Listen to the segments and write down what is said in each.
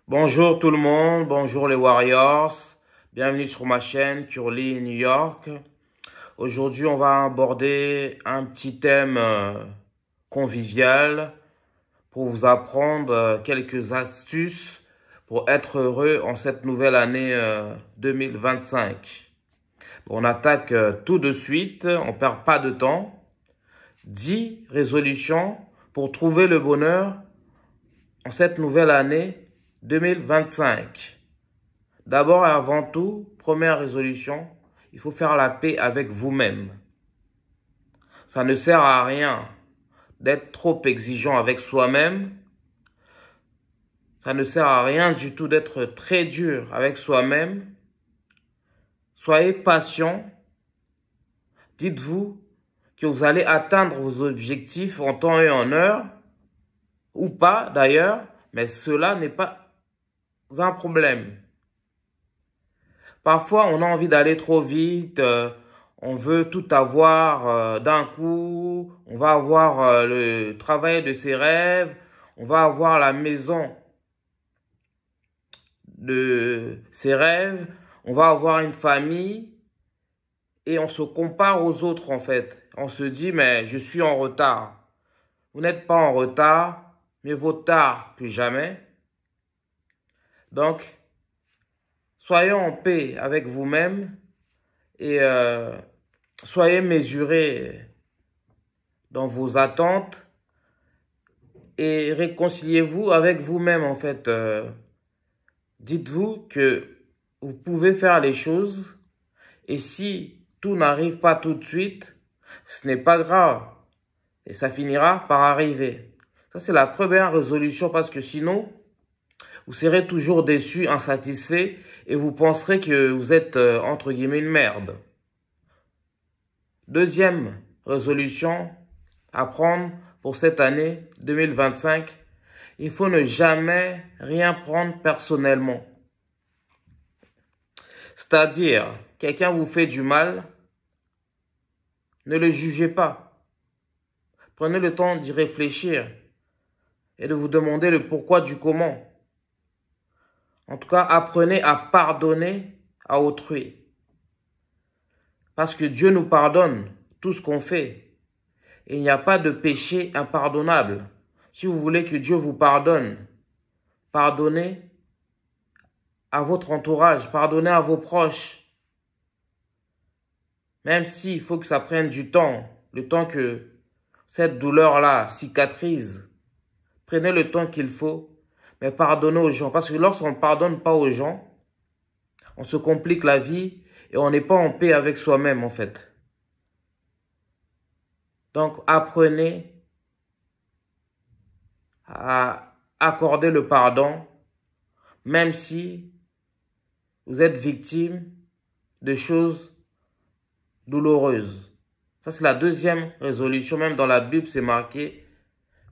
Bonjour tout le monde, bonjour les Warriors, bienvenue sur ma chaîne Curly New York. Aujourd'hui on va aborder un petit thème convivial pour vous apprendre quelques astuces pour être heureux en cette nouvelle année 2025. On attaque tout de suite, on ne perd pas de temps. 10 résolutions pour trouver le bonheur en cette nouvelle année 2025. D'abord et avant tout, première résolution, il faut faire la paix avec vous-même. Ça ne sert à rien d'être trop exigeant avec soi-même. Ça ne sert à rien du tout d'être très dur avec soi-même. Soyez patient. Dites-vous que vous allez atteindre vos objectifs en temps et en heure, ou pas d'ailleurs, mais cela n'est pas un problème. Parfois, on a envie d'aller trop vite, on veut tout avoir d'un coup, on va avoir le travail de ses rêves, on va avoir la maison de ses rêves, on va avoir une famille et on se compare aux autres en fait. On se dit, mais je suis en retard. Vous n'êtes pas en retard, mieux vaut tard que jamais. Donc, soyez en paix avec vous-même et soyez mesurés dans vos attentes et réconciliez-vous avec vous-même en fait. Dites-vous que vous pouvez faire les choses et si tout n'arrive pas tout de suite, ce n'est pas grave et ça finira par arriver. Ça, c'est la première résolution parce que sinon, vous serez toujours déçu, insatisfait et vous penserez que vous êtes entre guillemets une merde. Deuxième résolution à prendre pour cette année 2025, il faut ne jamais rien prendre personnellement. C'est-à-dire, quelqu'un vous fait du mal, ne le jugez pas. Prenez le temps d'y réfléchir et de vous demander le pourquoi du comment. En tout cas, apprenez à pardonner à autrui. Parce que Dieu nous pardonne tout ce qu'on fait. Et il n'y a pas de péché impardonnable. Si vous voulez que Dieu vous pardonne, pardonnez à votre entourage, pardonnez à vos proches. Même s'il faut que ça prenne du temps, le temps que cette douleur-là cicatrise, prenez le temps qu'il faut, mais pardonnez aux gens. Parce que lorsqu'on ne pardonne pas aux gens, on se complique la vie et on n'est pas en paix avec soi-même en fait. Donc apprenez à accorder le pardon, même si vous êtes victime de choses douloureuses. Ça, c'est la deuxième résolution. Même dans la Bible, c'est marqué,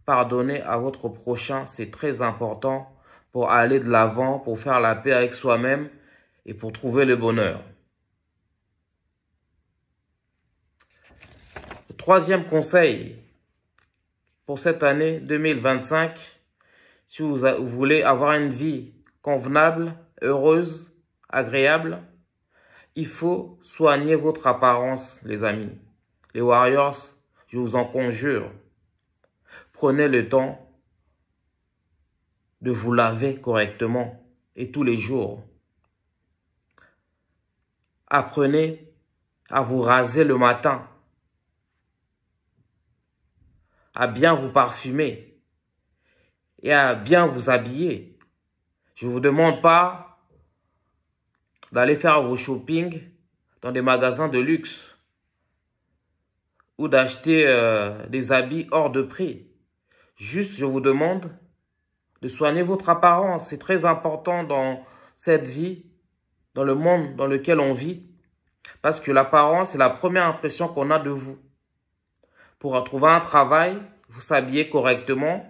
pardonnez à votre prochain. C'est très important pour aller de l'avant, pour faire la paix avec soi-même et pour trouver le bonheur. Le troisième conseil pour cette année 2025, si vous voulez avoir une vie convenable, heureuse, agréable, il faut soigner votre apparence, les amis. Les Warriors, je vous en conjure, prenez le temps de vous laver correctement et tous les jours. Apprenez à vous raser le matin, à bien vous parfumer et à bien vous habiller. Je ne vous demande pas d'aller faire vos shopping dans des magasins de luxe ou d'acheter des habits hors de prix. Juste, je vous demande de soigner votre apparence. C'est très important dans cette vie, dans le monde dans lequel on vit, parce que l'apparence est la première impression qu'on a de vous. Pour trouver un travail, vous s'habiller correctement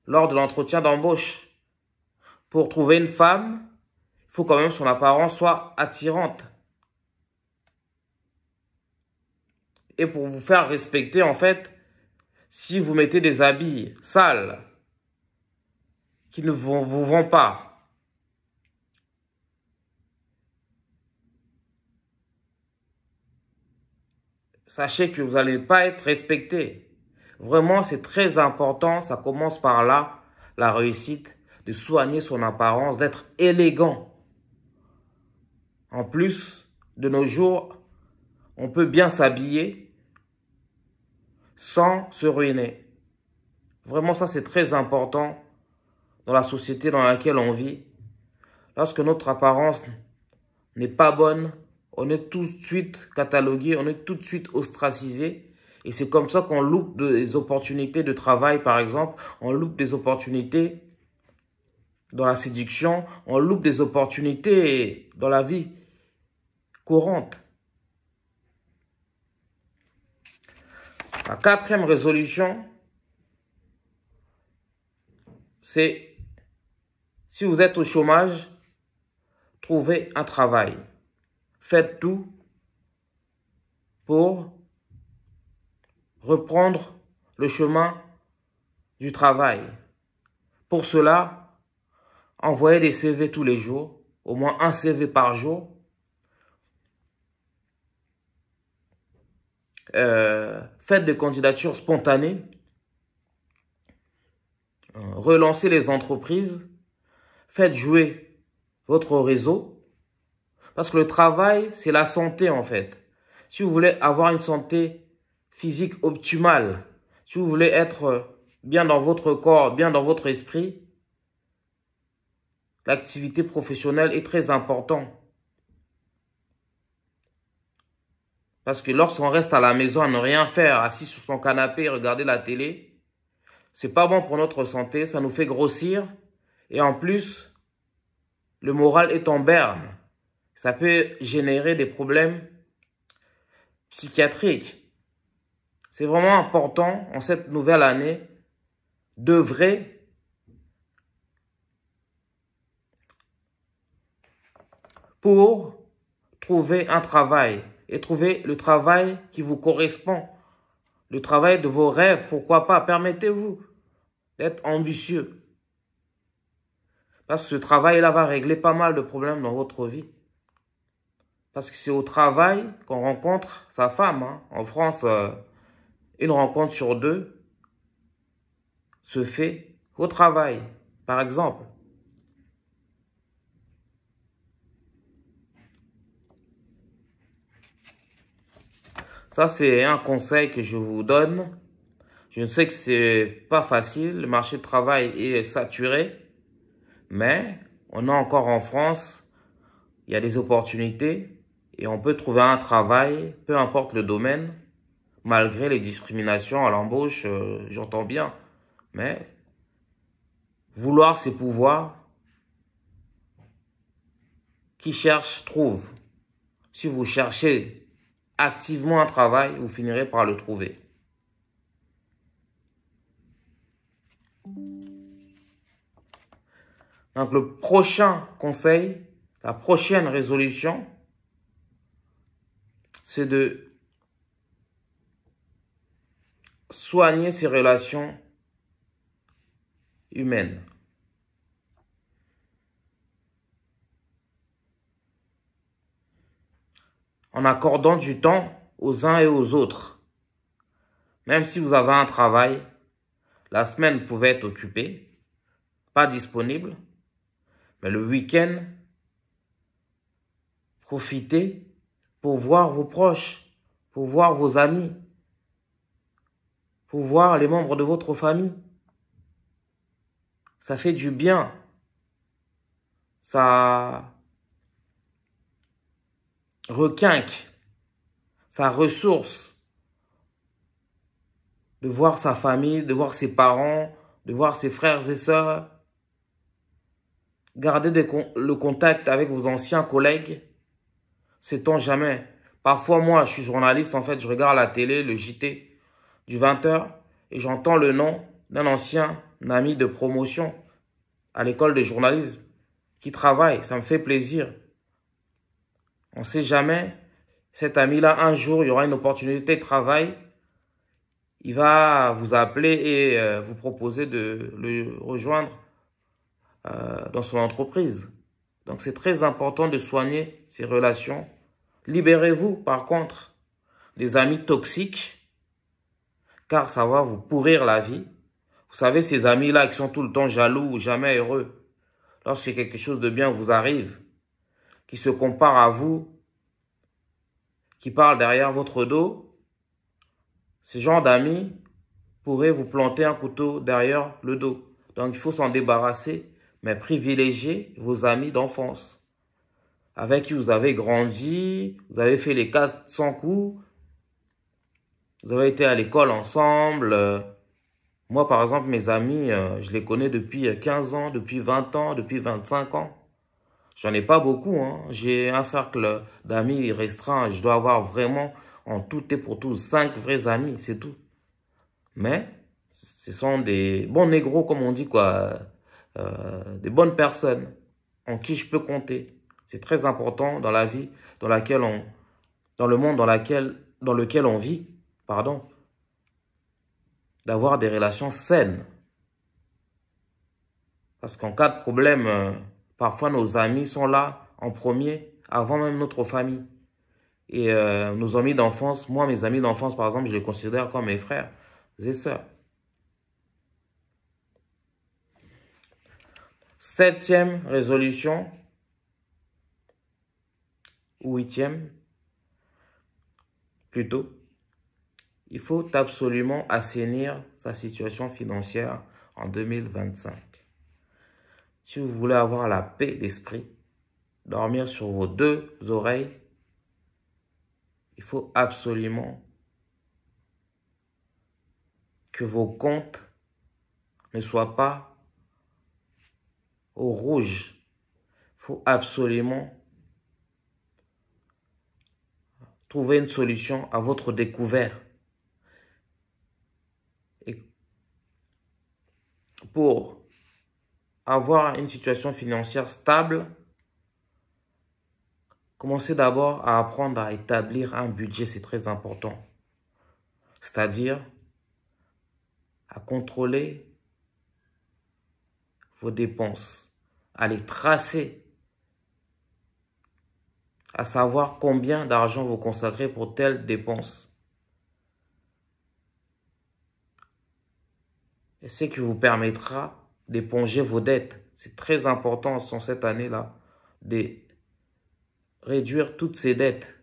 lors de l'entretien d'embauche. Pour trouver une femme, il faut quand même que son apparence soit attirante. Et pour vous faire respecter, en fait, si vous mettez des habits sales, qui ne vous vont pas. Sachez que vous n'allez pas être respecté. Vraiment, c'est très important. Ça commence par là, la réussite, de soigner son apparence, d'être élégant. En plus, de nos jours, on peut bien s'habiller sans se ruiner. Vraiment, ça, c'est très important dans la société dans laquelle on vit. Lorsque notre apparence n'est pas bonne, on est tout de suite catalogué, on est tout de suite ostracisé. Et c'est comme ça qu'on loupe des opportunités de travail, par exemple. On loupe des opportunités dans la séduction. On loupe des opportunités dans la vie courante. La quatrième résolution, c'est si vous êtes au chômage, trouvez un travail. Faites tout pour reprendre le chemin du travail. Pour cela, envoyez des CV tous les jours, au moins un CV par jour. Faites des candidatures spontanées. Relancez les entreprises. Faites jouer votre réseau. Parce que le travail, c'est la santé en fait. Si vous voulez avoir une santé physique optimale, si vous voulez être bien dans votre corps, bien dans votre esprit, l'activité professionnelle est très importante. Parce que lorsqu'on reste à la maison à ne rien faire, assis sur son canapé et regarder la télé, c'est pas bon pour notre santé, ça nous fait grossir. Et en plus, le moral est en berne. Ça peut générer des problèmes psychiatriques. C'est vraiment important en cette nouvelle année d'œuvrer pour trouver un travail et trouver le travail qui vous correspond, le travail de vos rêves, pourquoi pas. Permettez-vous d'être ambitieux. Parce que ce travail-là va régler pas mal de problèmes dans votre vie. Parce que c'est au travail qu'on rencontre sa femme. Hein. En France, une rencontre sur deux se fait au travail, par exemple. Ça, c'est un conseil que je vous donne. Je sais que c'est pas facile, le marché du travail est saturé, mais on est encore en France, il y a des opportunités et on peut trouver un travail, peu importe le domaine, malgré les discriminations à l'embauche, j'entends bien. Mais vouloir, c'est pouvoir. Qui cherche, trouve. Si vous cherchez activement un travail, vous finirez par le trouver. Donc le prochain conseil, la prochaine résolution, c'est de soigner ses relations humaines. En accordant du temps aux uns et aux autres. Même si vous avez un travail, la semaine pouvait être occupée, pas disponible, mais le week-end, profitez pour voir vos proches, pour voir vos amis, pour voir les membres de votre famille. Ça fait du bien. Ça requinque, ça ressource de voir sa famille, de voir ses parents, de voir ses frères et sœurs. Gardez le contact avec vos anciens collègues. Sait-on jamais. Parfois, moi, je suis journaliste, en fait, je regarde la télé, le JT du 20h, et j'entends le nom d'un ancien ami de promotion à l'école de journalisme qui travaille. Ça me fait plaisir. On ne sait jamais, cet ami-là, un jour, il y aura une opportunité de travail. Il va vous appeler et vous proposer de le rejoindre dans son entreprise. Donc, c'est très important de soigner ces relations. Libérez-vous, par contre, des amis toxiques, car ça va vous pourrir la vie. Vous savez, ces amis-là qui sont tout le temps jaloux ou jamais heureux, lorsque quelque chose de bien vous arrive, qui se comparent à vous, qui parlent derrière votre dos, ce genre d'amis pourrait vous planter un couteau derrière le dos. Donc, il faut s'en débarrasser, mais privilégier vos amis d'enfance, avec qui vous avez grandi, vous avez fait les 400 coups, vous avez été à l'école ensemble. Moi, par exemple, mes amis, je les connais depuis 15 ans, depuis 20 ans, depuis 25 ans. J'en ai pas beaucoup, hein. J'ai un cercle d'amis restreint. Je dois avoir vraiment, en tout et pour tout, 5 vrais amis, c'est tout. Mais, ce sont des bons négros, comme on dit, quoi. Des bonnes personnes en qui je peux compter. C'est très important dans la vie dans laquelle dans le monde dans lequel on vit, pardon, d'avoir des relations saines. Parce qu'en cas de problème, parfois nos amis sont là en premier, avant même notre famille. Et nos amis d'enfance, moi mes amis d'enfance par exemple, je les considère comme mes frères et sœurs. 7e résolution, ou 8e, plutôt. Il faut absolument assainir sa situation financière en 2025. Si vous voulez avoir la paix d'esprit, dormir sur vos 2 oreilles, il faut absolument que vos comptes ne soient pas au rouge. Il faut absolument trouver une solution à votre découvert. Et pour avoir une situation financière stable, commencez d'abord à apprendre à établir un budget, c'est très important. C'est-à-dire à contrôler vos dépenses, à les tracer, à savoir combien d'argent vous consacrez pour telle dépense. Et ce qui vous permettra d'éponger vos dettes. C'est très important en cette année-là de réduire toutes ces dettes.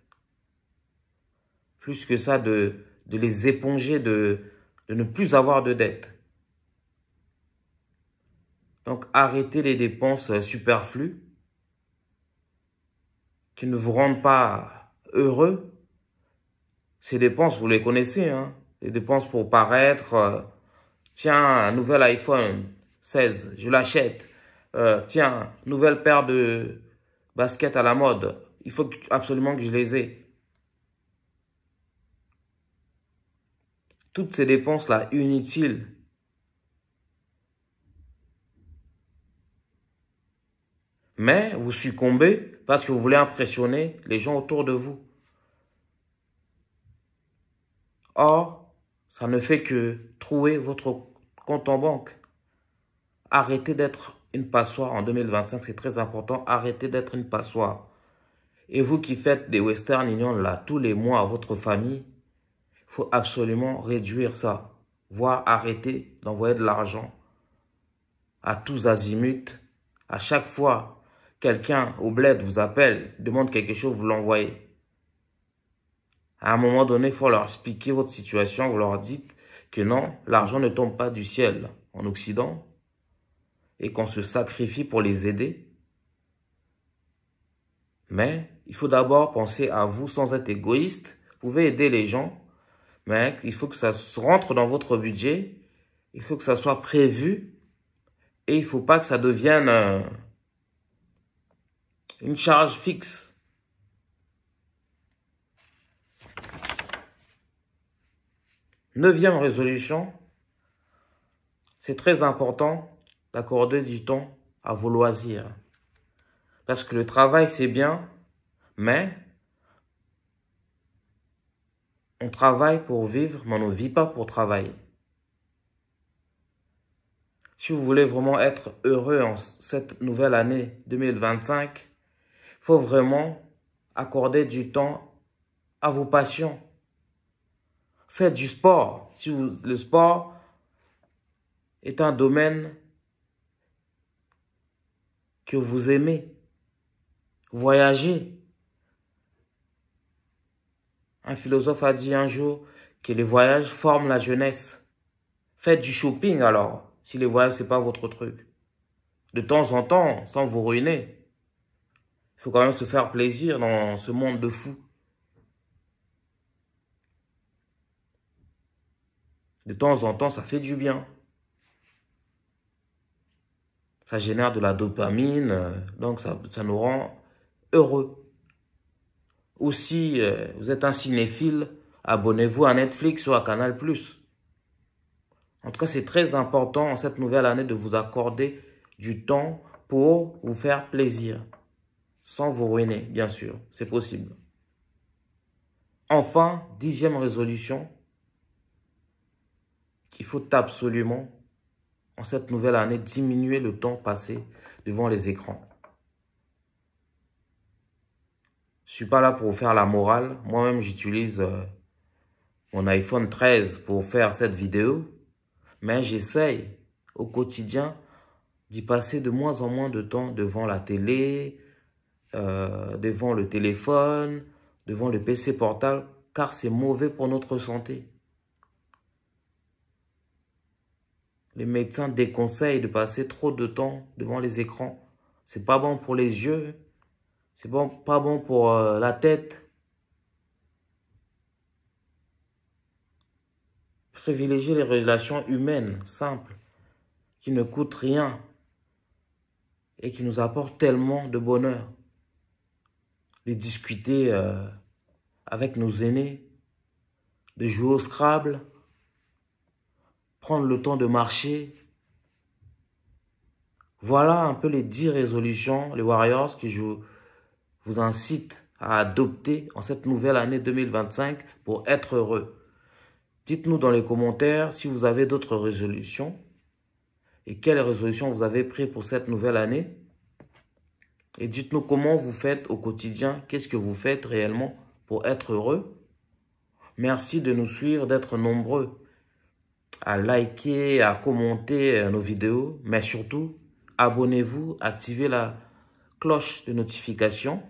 Plus que ça, de les éponger, de ne plus avoir de dettes. Donc, arrêtez les dépenses superflues qui ne vous rendent pas heureux. Ces dépenses, vous les connaissez, hein? Les dépenses pour paraître. Tiens, un nouvel iPhone 16, je l'achète. Tiens, nouvelle paire de baskets à la mode. Il faut absolument que je les ai. Toutes ces dépenses-là, inutiles. Mais vous succombez parce que vous voulez impressionner les gens autour de vous. Or, ça ne fait que trouer votre compte en banque. Arrêtez d'être une passoire en 2025, c'est très important. Arrêtez d'être une passoire. Et vous qui faites des Western Union là tous les mois à votre famille, il faut absolument réduire ça. Voire arrêter d'envoyer de l'argent à tous azimuts. À chaque fois, quelqu'un au bled vous appelle, demande quelque chose, vous l'envoyez. À un moment donné, il faut leur expliquer votre situation. Vous leur dites que non, l'argent ne tombe pas du ciel en Occident et qu'on se sacrifie pour les aider. Mais il faut d'abord penser à vous sans être égoïste. Vous pouvez aider les gens, mais il faut que ça rentre dans votre budget. Il faut que ça soit prévu et il ne faut pas que ça devienne une charge fixe. 9e résolution, c'est très important d'accorder du temps à vos loisirs. Parce que le travail, c'est bien, mais on travaille pour vivre, mais on ne vit pas pour travailler. Si vous voulez vraiment être heureux en cette nouvelle année 2025, il faut vraiment accorder du temps à vos passions. Faites du sport. Si le sport est un domaine que vous aimez, voyagez. Un philosophe a dit un jour que les voyages forment la jeunesse. Faites du shopping alors, si les voyages, ce n'est pas votre truc. De temps en temps, sans vous ruiner. Il faut quand même se faire plaisir dans ce monde de fous. De temps en temps, ça fait du bien. Ça génère de la dopamine, donc ça nous rend heureux. Ou si vous êtes un cinéphile, abonnez-vous à Netflix ou à Canal+. En tout cas, c'est très important en cette nouvelle année de vous accorder du temps pour vous faire plaisir. Sans vous ruiner, bien sûr. C'est possible. Enfin, 10e résolution, qu'il faut absolument, en cette nouvelle année, diminuer le temps passé devant les écrans. Je ne suis pas là pour vous faire la morale. Moi-même, j'utilise mon iPhone 13 pour faire cette vidéo. Mais j'essaye au quotidien d'y passer de moins en moins de temps devant la télé, devant le téléphone, devant le PC portable, car c'est mauvais pour notre santé. Les médecins déconseillent de passer trop de temps devant les écrans. C'est pas bon pour les yeux, c'est pas bon pour la tête. Privilégiez les relations humaines simples, qui ne coûtent rien et qui nous apportent tellement de bonheur. De discuter avec nos aînés, de jouer au Scrabble, prendre le temps de marcher. Voilà un peu les 10 résolutions, les Warriors, que je vous incite à adopter en cette nouvelle année 2025 pour être heureux. Dites-nous dans les commentaires si vous avez d'autres résolutions et quelles résolutions vous avez prises pour cette nouvelle année. Et dites-nous comment vous faites au quotidien, qu'est-ce que vous faites réellement pour être heureux. Merci de nous suivre, d'être nombreux à liker, à commenter nos vidéos, mais surtout, abonnez-vous, activez la cloche de notification.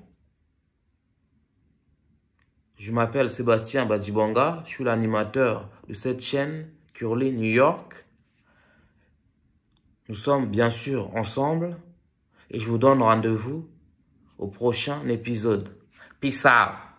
Je m'appelle Sébastien Badibanga, je suis l'animateur de cette chaîne Curly New York. Nous sommes bien sûr ensemble et je vous donne rendez-vous au prochain épisode. Peace out!